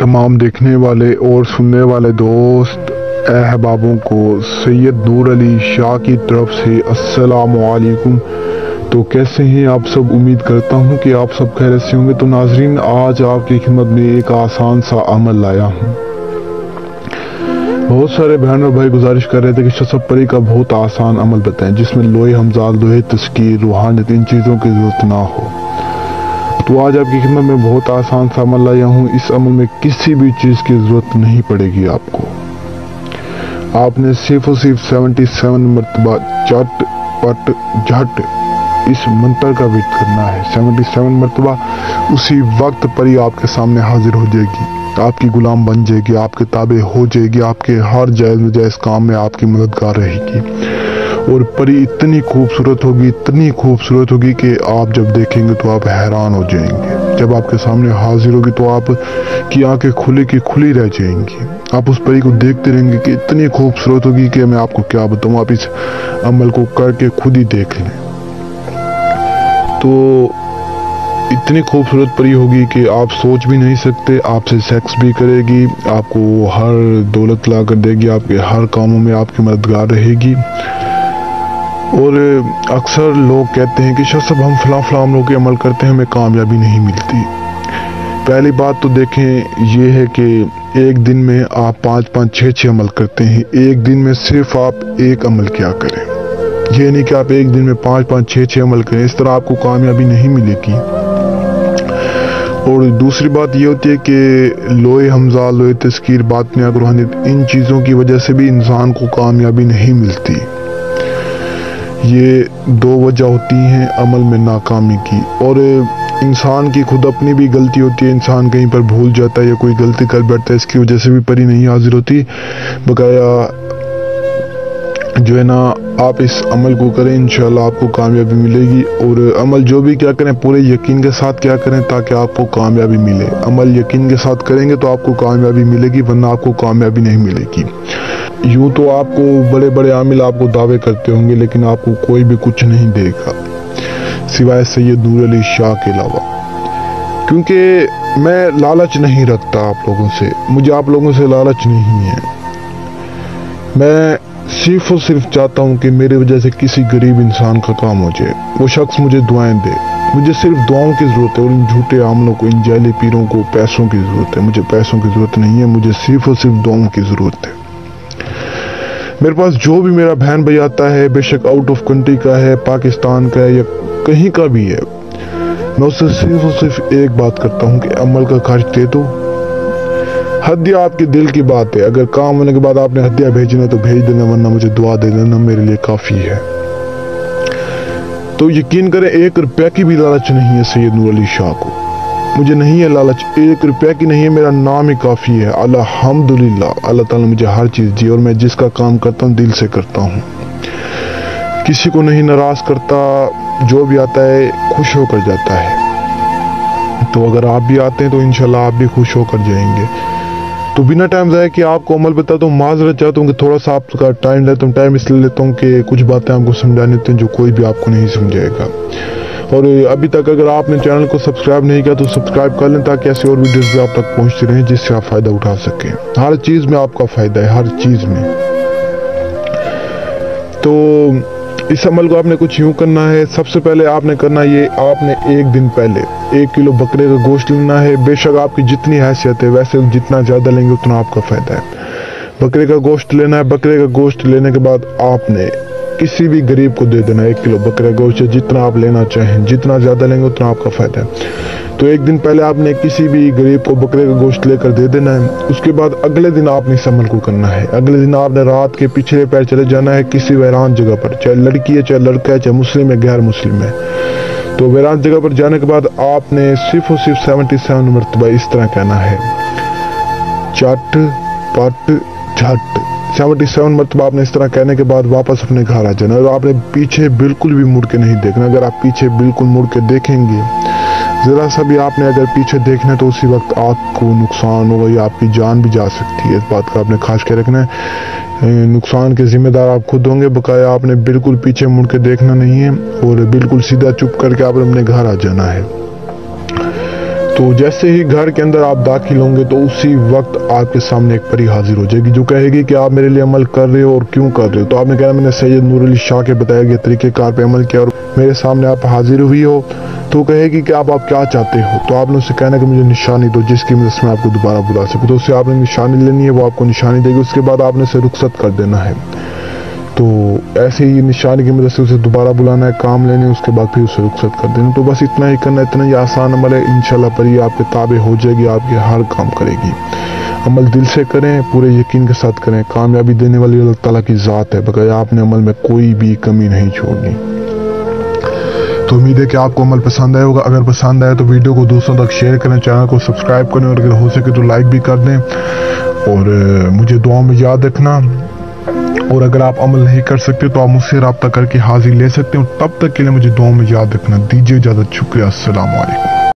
तमाम देखने वाले और सुनने वाले दोस्त अहबाबों को सैयद नूर अली शाह की तरफ से अस्सलामु अलैकुम। तो कैसे हैं आप सब? उम्मीद करता हूं कि आप सब खैरियत से होंगे। तो नाजरीन, आज आपकी खिदमत में एक आसान सा अमल लाया हूं। बहुत सारे बहन और भाई गुजारिश कर रहे थे कि शसब परी का बहुत आसान अमल बताएं जिसमें लोहे हमजाल, लोहे तस्कीर, रूहानियत, इन चीज़ों की जरूरत ना हो। तो आज आपकी खिदमत में बहुत आसान सा अमल लाया हूँ। इस अमल में किसी भी चीज़ की जरूरत नहीं पड़ेगी आपको। आपने सिर्फ और सिर्फ 77 मरतबा चट पट झट इस मंत्र का विद करना है। 77 मरतबा, उसी वक्त परी आपके सामने हाजिर हो जाएगी, आपकी गुलाम बन जाएगी, आपके ताबे हो जाएगी, आपके हर जायज़ मुजायज़ काम में आपकी मददगार रहेगी। और परी इतनी खूबसूरत होगी, इतनी खूबसूरत होगी कि आप जब देखेंगे तो आप हैरान हो जाएंगे। जब आपके सामने हाजिर होगी तो आप की आंखें खुली की खुली रह जाएंगी। आप उस परी को देखते रहेंगे कि इतनी खूबसूरत होगी कि मैं आपको क्या बताऊं। आप इस अमल को करके खुद ही देख लें। तो इतनी खूबसूरत परी होगी कि आप सोच भी नहीं सकते। आपसे सेक्स भी करेगी, आपको हर दौलत ला कर देगी, आपके हर कामों में आपकी मददगार रहेगी। और अक्सर लोग कहते हैं कि शसब हम फलां अमलों के अमल करते हैं, हमें कामयाबी नहीं मिलती। पहली बात तो देखें ये है कि एक दिन में आप 5-5, 6-6 अमल करते हैं। एक दिन में सिर्फ आप एक अमल क्या करें। ये नहीं कि आप एक दिन में 5-5, 6-6 अमल करें। इस तरह आपको कामयाबी नहीं मिलेगी। और दूसरी बात ये होती है कि लोहे हमजाल, लोहे तस्कीर, बातनिया, रूहानियत, इन चीज़ों की वजह से भी इंसान को कामयाबी नहीं मिलती। ये दो वजह होती हैं अमल में नाकामी की। और इंसान की खुद अपनी भी गलती होती है। इंसान कहीं पर भूल जाता है या कोई गलती कर बैठता है, इसकी वजह से भी परी नहीं हाजिर होती। बकाया जो है ना, आप इस अमल को करें, इंशाल्लाह आपको कामयाबी मिलेगी। और अमल जो भी क्या करें पूरे यकीन के साथ क्या करें ताकि आपको कामयाबी मिले। अमल यकीन के साथ करेंगे तो आपको कामयाबी मिलेगी, वरना आपको कामयाबी नहीं मिलेगी। यूं तो आपको बड़े बड़े आमिल आपको दावे करते होंगे, लेकिन आपको कोई भी कुछ नहीं देगा सिवाय सैयद नूर अली शाह के अलावा। क्योंकि मैं लालच नहीं रखता आप लोगों से, मुझे आप लोगों से लालच नहीं है। मैं सिर्फ और सिर्फ चाहता हूं कि मेरी वजह से किसी गरीब इंसान का काम हो जाए, वो शख्स मुझे दुआएं दे। मुझे सिर्फ दुआओं की ज़रूरत है। और इन झूठे आमलों को, इन जाली पीरों को पैसों की ज़रूरत है। मुझे पैसों की ज़रूरत नहीं है, मुझे सिर्फ और सिर्फ दुआओं की ज़रूरत है। मेरे पास जो भी मेरा बहन भाई आता है, बेशक आउट ऑफ कंट्री का है, पाकिस्तान का है या कहीं का भी है, मैं उससे सिर्फ और सिर्फ एक बात करता हूँ कि अमल का खर्च दे दो। हदिया आपके दिल की बात है। अगर काम होने के बाद आपने हदिया भेजना तो भेज देना, वरना मुझे दुआ दे देना, मेरे लिए काफ़ी है। तो यकीन करें, 1 रुपया की भी लालच नहीं है सैयद नूर अली शाह को। मुझे नहीं है लालच, 1 रुपया की नहीं है, मेरा नाम ही काफ़ी है। अल्हम्दुलिल्लाह, अल्लाह ताला मुझे हर चीज़ दी और मैं जिसका काम करता हूँ दिल से करता हूँ, किसी को नहीं नाराज़ करता। जो भी आता है खुश होकर जाता है। तो अगर आप भी आते हैं तो इंशाल्लाह आप भी खुश होकर जाएंगे। तो बिना टाइम ज़ाया कि आपको अमल बताता हूँ। माजरत चाहता हूँ कि थोड़ा सा आपका टाइम लेता हूँ। टाइम इसलिए लेता हूँ कि कुछ बातें आपको समझानी होती हैं जो कोई भी आपको नहीं समझाएगा। और अभी तक अगर आपने चैनल को सब्सक्राइब नहीं किया तो सब्सक्राइब कर लें ताकि ऐसी और वीडियोस भी आप तक पहुंचती रहें जिससे आप फ़ायदा उठा सकें। हर चीज़ में आपका फ़ायदा है, हर चीज़ में। तो इस अमल को आपने कुछ यूँ करना है। सबसे पहले आपने करना ये, आपने एक दिन पहले 1 किलो बकरे का गोश्त लेना है। बेशक आपकी जितनी हैसियत है, वैसे जितना ज़्यादा लेंगे उतना आपका फ़ायदा है। बकरे का गोश्त लेना है। बकरे का गोश्त लेने के बाद आपने किसी भी गरीब को दे देना। 1 किलो बकरा गोश्त जितना आप लेना चाहें, जितना ज़्यादा लेंगे उतना आपका फ़ायदा है। तो एक दिन पहले आपने किसी भी गरीब को बकरे का गोश्त लेकर दे देना है। उसके बाद अगले दिन आपने इस अमल को करना है। अगले दिन आपने रात के पिछले पैर चले जाना है किसी वीरान जगह पर, चाहे लड़की है, चाहे लड़का है, चाहे मुस्लिम है, गैर मुस्लिम है। तो वीरान जगह पर जाने के बाद आपने सिर्फ और सिर्फ 77 मरतबा इस तरह कहना है, चट पट झट। 77 मरतबा आपने इस तरह कहने के बाद वापस अपने घर आ जाना। और आपने पीछे बिल्कुल भी मुड़ के नहीं देखना। अगर आप पीछे बिल्कुल मुड़ के देखेंगे, ज़रा सा भी आपने अगर पीछे देखना है तो उसी वक्त आपको नुकसान होगा या आपकी जान भी जा सकती है। इस बात का आपने खास के रखना है। नुकसान के जिम्मेदार आप खुद होंगे। बकाया आपने बिल्कुल पीछे मुड़ के देखना नहीं है और बिल्कुल सीधा चुप करके आपने अपने घर आ जाना है। तो تو جیسے ہی گھر کے اندر آپ داخل ہوں گے تو اسی وقت آپ کے سامنے ایک پری حاضر ہو جائے گی جو کہے گی کہ آپ میرے لیے عمل کر رہے ہو اور کیوں کر رہے ہو. تو آپ نے کہا میں نے سید نور علی شاہ کے بتایا گیا طریقہ کار پہ عمل کیا اور میرے سامنے آپ حاضر ہوئی ہو. تو کہے گی کہ آپ کیا چاہتے ہو. تو آپ نے اسے کہنا کہ مجھے نشانی دو جس کی مدد سے میں آپ کو دوبارہ بلا سکوں. تو اسے آپ نے نشانی لینی ہے, وہ آپ کو نشانی دے گی. اس کے بعد آپ نے اسے رخصت کر دینا ہے. تو ایسے ہی نشانی کی مدد سے اسے دوبارہ بلانا ہے, کام لینے, اس کے بعد پھر اسے رخصت کر دینا. تو بس اتنا ہی کرنا, اتنا ہی آسان عمل ہے. انشاءاللہ پری آپ کے تابع ہو جائے گی, آپ کے ہر کام کرے گی. عمل دل سے کریں, پورے یقین کے ساتھ کریں. کامیابی دینے والی اللہ تعالیٰ کی ذات ہے, بقایا آپ نے عمل میں کوئی بھی کمی نہیں چھوڑنی. تو امید ہے کہ آپ کو عمل پسند آئے ہوگا. اگر پسند آئے تو ویڈیو کو دوستوں تک شیئر کریں, چینل کو سبسکرائب کریں اور اگر ہو سکے تو لائک بھی کر دیں. اور مجھے دعاؤں میں یاد رکھنا. اور اگر آپ عمل نہیں کر سکتے تو آپ مجھ سے رابطہ کر کے حاضری لے سکتے ہیں. تب تک کے لیے مجھے دعاؤں میں یاد رکھنا. دیجیے اجازت. شکریہ. السلام علیکم.